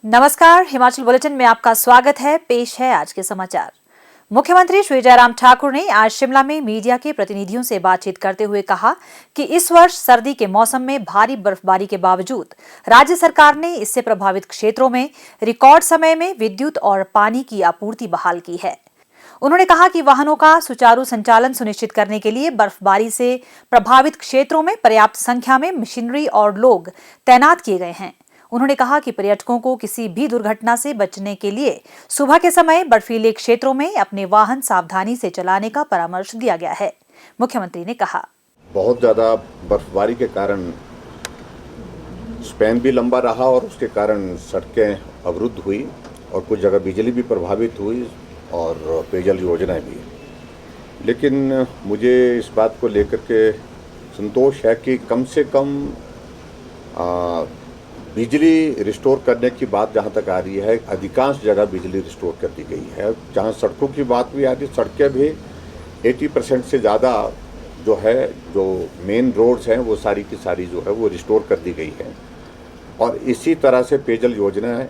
नमस्कार, हिमाचल बुलेटिन में आपका स्वागत है। पेश है आज के समाचार। मुख्यमंत्री श्री जयराम ठाकुर ने आज शिमला में मीडिया के प्रतिनिधियों से बातचीत करते हुए कहा कि इस वर्ष सर्दी के मौसम में भारी बर्फबारी के बावजूद राज्य सरकार ने इससे प्रभावित क्षेत्रों में रिकॉर्ड समय में विद्युत और पानी की आपूर्ति बहाल की है। उन्होंने कहा कि वाहनों का सुचारू संचालन सुनिश्चित करने के लिए बर्फबारी से प्रभावित क्षेत्रों में पर्याप्त संख्या में मशीनरी और लोग तैनात किए गए हैं। उन्होंने कहा कि पर्यटकों को किसी भी दुर्घटना से बचने के लिए सुबह के समय बर्फीले क्षेत्रों में अपने वाहन सावधानी से चलाने का परामर्श दिया गया है। मुख्यमंत्री ने कहा, बहुत ज़्यादा बर्फबारी के कारण स्पैन भी लंबा रहा और उसके कारण सड़कें अवरुद्ध हुई और कुछ जगह बिजली भी प्रभावित हुई और पेयजल योजनाएं भी। लेकिन मुझे इस बात को लेकर के संतोष है कि कम से कम बिजली रिस्टोर करने की बात जहाँ तक आ रही है, अधिकांश जगह बिजली रिस्टोर कर दी गई है। जहाँ सड़कों की बात भी आ रही है, सड़कें भी 80% से ज़्यादा जो मेन रोड्स हैं वो सारी की सारी जो है वो रिस्टोर कर दी गई है। और इसी तरह से पेयजल योजना है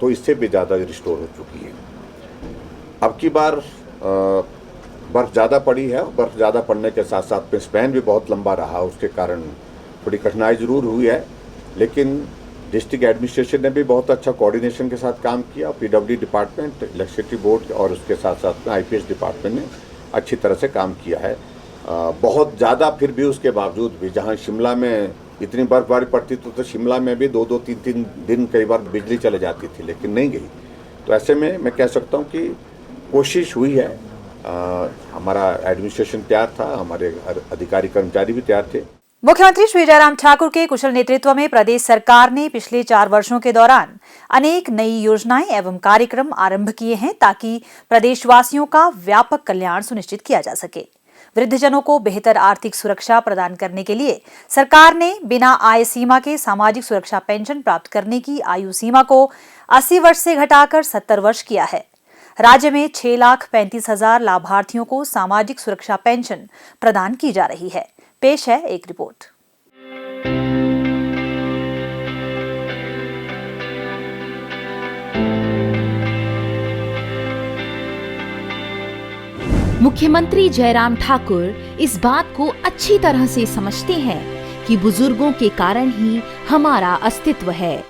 तो इससे भी ज़्यादा रिस्टोर हो चुकी है। अब की बार बर्फ़ ज़्यादा पड़ी है। बर्फ़ ज़्यादा पड़ने के साथ साथ में स्पैन भी बहुत लंबा रहा, उसके कारण थोड़ी कठिनाई ज़रूर हुई है। लेकिन डिस्ट्रिक्ट एडमिनिस्ट्रेशन ने भी बहुत अच्छा कोऑर्डिनेशन के साथ काम किया। पीडब्ल्यूडी डिपार्टमेंट, इलेक्ट्रिसिटी बोर्ड और उसके साथ साथ में आईपीएस डिपार्टमेंट ने अच्छी तरह से काम किया है। बहुत ज़्यादा फिर भी उसके बावजूद भी जहां शिमला में इतनी बर्फबारी पड़ती तो शिमला में भी 2-2, 3-3 दिन कई बार बिजली चले जाती थी, लेकिन नहीं गई। तो ऐसे में मैं कह सकता हूँ कि कोशिश हुई है। हमारा एडमिनिस्ट्रेशन तैयार था, हमारे अधिकारी कर्मचारी भी तैयार थे। मुख्यमंत्री श्री जयराम ठाकुर के कुशल नेतृत्व में प्रदेश सरकार ने पिछले 4 वर्षों के दौरान अनेक नई योजनाएं एवं कार्यक्रम आरंभ किए हैं ताकि प्रदेशवासियों का व्यापक कल्याण सुनिश्चित किया जा सके। वृद्धजनों को बेहतर आर्थिक सुरक्षा प्रदान करने के लिए सरकार ने बिना आय सीमा के सामाजिक सुरक्षा पेंशन प्राप्त करने की आयु सीमा को 80 वर्ष से घटाकर 70 वर्ष किया है। राज्य में 6,35,000 लाभार्थियों को सामाजिक सुरक्षा पेंशन प्रदान की जा रही है। पेश है एक रिपोर्ट। मुख्यमंत्री जयराम ठाकुर इस बात को अच्छी तरह से समझते हैं कि बुजुर्गों के कारण ही हमारा अस्तित्व है,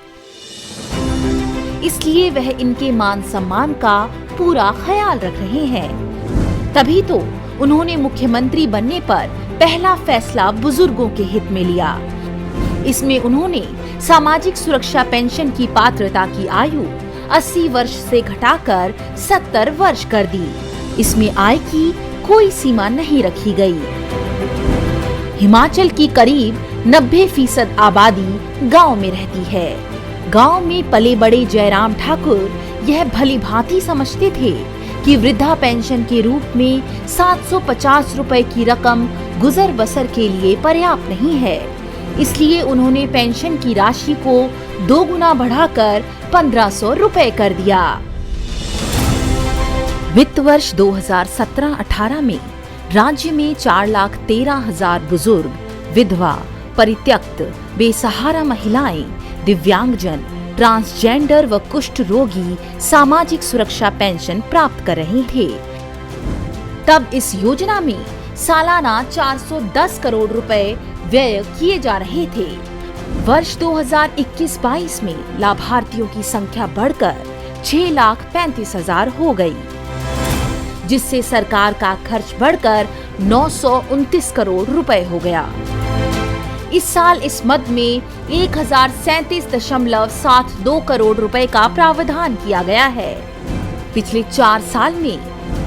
इसलिए वह इनके मान सम्मान का पूरा ख्याल रख रहे हैं। तभी तो उन्होंने मुख्यमंत्री बनने पर पहला फैसला बुजुर्गों के हित में लिया। इसमें उन्होंने सामाजिक सुरक्षा पेंशन की पात्रता की आयु 80 वर्ष से घटाकर 70 वर्ष कर दी। इसमें आय की कोई सीमा नहीं रखी गई। हिमाचल की करीब 90% आबादी गांव में रहती है। गांव में पले बड़े जयराम ठाकुर यह भली भांति समझते थे कि वृद्धा पेंशन के रूप में 750 रुपए की रकम गुजर बसर के लिए पर्याप्त नहीं है। इसलिए उन्होंने पेंशन की राशि को 2 गुना बढ़ाकर 1500 रुपए कर दिया। वित्त वर्ष 2017-18 में राज्य में 4,13,000 बुजुर्ग, विधवा, परित्यक्त, बेसहारा महिलाएं, दिव्यांगजन, ट्रांसजेंडर व कुष्ठ रोगी सामाजिक सुरक्षा पेंशन प्राप्त कर रहे थे। तब इस योजना में सालाना 410 करोड़ रुपए व्यय किए जा रहे थे। वर्ष 2021-22 में लाभार्थियों की संख्या बढ़कर 6,35,000 हो गई, जिससे सरकार का खर्च बढ़कर 929 करोड़ रुपए हो गया। इस साल इस मद में 1,037.72 करोड़ रुपए का प्रावधान किया गया है। पिछले 4 साल में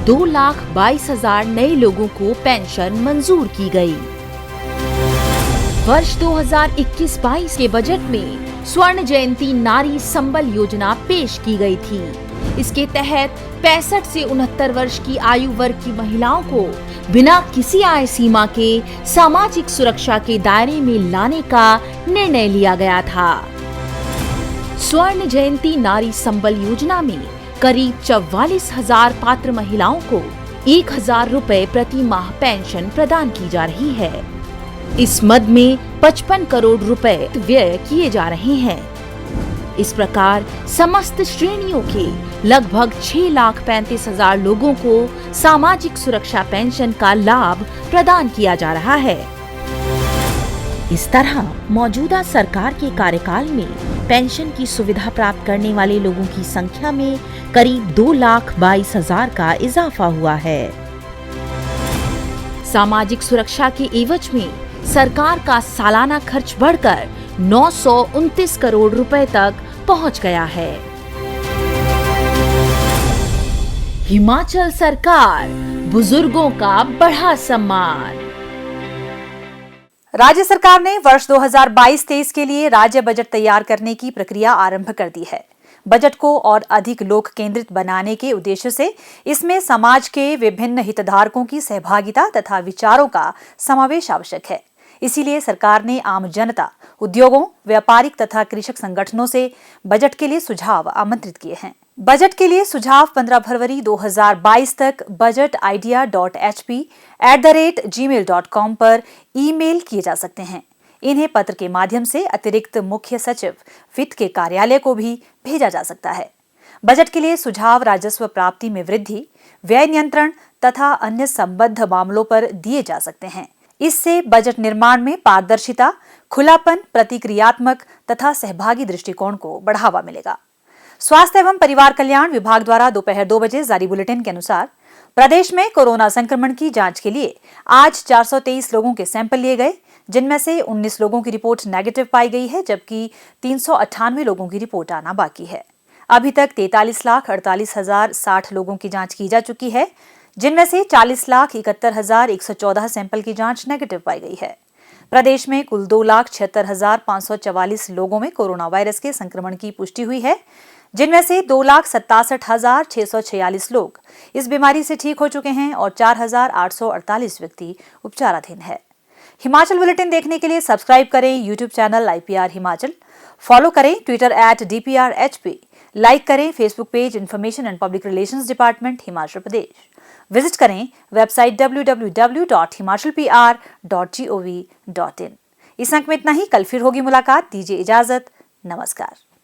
2,22,000 नए लोगों को पेंशन मंजूर की गई। वर्ष 2021-22 के बजट में स्वर्ण जयंती नारी संबल योजना पेश की गई थी। इसके तहत 65 से 69 वर्ष की आयु वर्ग की महिलाओं को बिना किसी आय सीमा के सामाजिक सुरक्षा के दायरे में लाने का निर्णय लिया गया था। स्वर्ण जयंती नारी संबल योजना में करीब 44,000 पात्र महिलाओं को 1,000 रुपए प्रति माह पेंशन प्रदान की जा रही है। इस मद में 55 करोड़ रुपए व्यय किए जा रहे हैं। इस प्रकार समस्त श्रेणियों के लगभग 6,35,000 लोगों को सामाजिक सुरक्षा पेंशन का लाभ प्रदान किया जा रहा है। इस तरह मौजूदा सरकार के कार्यकाल में पेंशन की सुविधा प्राप्त करने वाले लोगों की संख्या में करीब 2,22,000 का इजाफा हुआ है। सामाजिक सुरक्षा के एवज में सरकार का सालाना खर्च बढ़कर 929 करोड़ रुपए तक पहुंच गया है। हिमाचल सरकार, बुजुर्गों का बढ़ा सम्मान। राज्य सरकार ने वर्ष 2022-23 के लिए राज्य बजट तैयार करने की प्रक्रिया आरंभ कर दी है। बजट को और अधिक लोक केंद्रित बनाने के उद्देश्य से इसमें समाज के विभिन्न हितधारकों की सहभागिता तथा विचारों का समावेश आवश्यक है। इसीलिए सरकार ने आम जनता, उद्योगों, व्यापारिक तथा कृषक संगठनों से बजट के लिए सुझाव आमंत्रित किए हैं। बजट के लिए सुझाव 15 फरवरी 2022 तक budgetidea.hp@gmail.com पर ईमेल किए जा सकते हैं। इन्हें पत्र के माध्यम से अतिरिक्त मुख्य सचिव वित्त के कार्यालय को भी भेजा जा सकता है। बजट के लिए सुझाव राजस्व प्राप्ति में वृद्धि, व्यय नियंत्रण तथा अन्य संबद्ध मामलों पर दिए जा सकते हैं। इससे बजट निर्माण में पारदर्शिता, खुलापन, प्रतिक्रियात्मक तथा सहभागी दृष्टिकोण को बढ़ावा मिलेगा। स्वास्थ्य एवं परिवार कल्याण विभाग द्वारा दोपहर 2 बजे जारी बुलेटिन के अनुसार प्रदेश में कोरोना संक्रमण की जांच के लिए आज 423 लोगों के सैंपल लिए गए, जिनमें से 19 लोगों की रिपोर्ट नेगेटिव पाई गई है, जबकि 398 लोगों की रिपोर्ट आना बाकी है। अभी तक 43,48,060 लोगों की जांच की जा चुकी है, जिनमें से 40,71,114 सैंपल की जांच नेगेटिव पाई गई है। प्रदेश में कुल 2,76,544 लोगों में कोरोना वायरस के संक्रमण की पुष्टि हुई है, जिनमें से 2,67,646 लोग इस बीमारी से ठीक हो चुके हैं और 4,848 व्यक्ति उपचाराधीन है। हिमाचल बुलेटिन देखने के लिए सब्सक्राइब करें YouTube channel IPR Himachal, follow करें ट्विटर @DPRHP, लाइक करें Facebook page information and public relations department Himachal Pradesh, visit करें वेबसाइट www.himachalpr.gov.in। इस अंक में इतना ही। कल फिर होगी मुलाकात। दीजिए इजाजत। नमस्कार।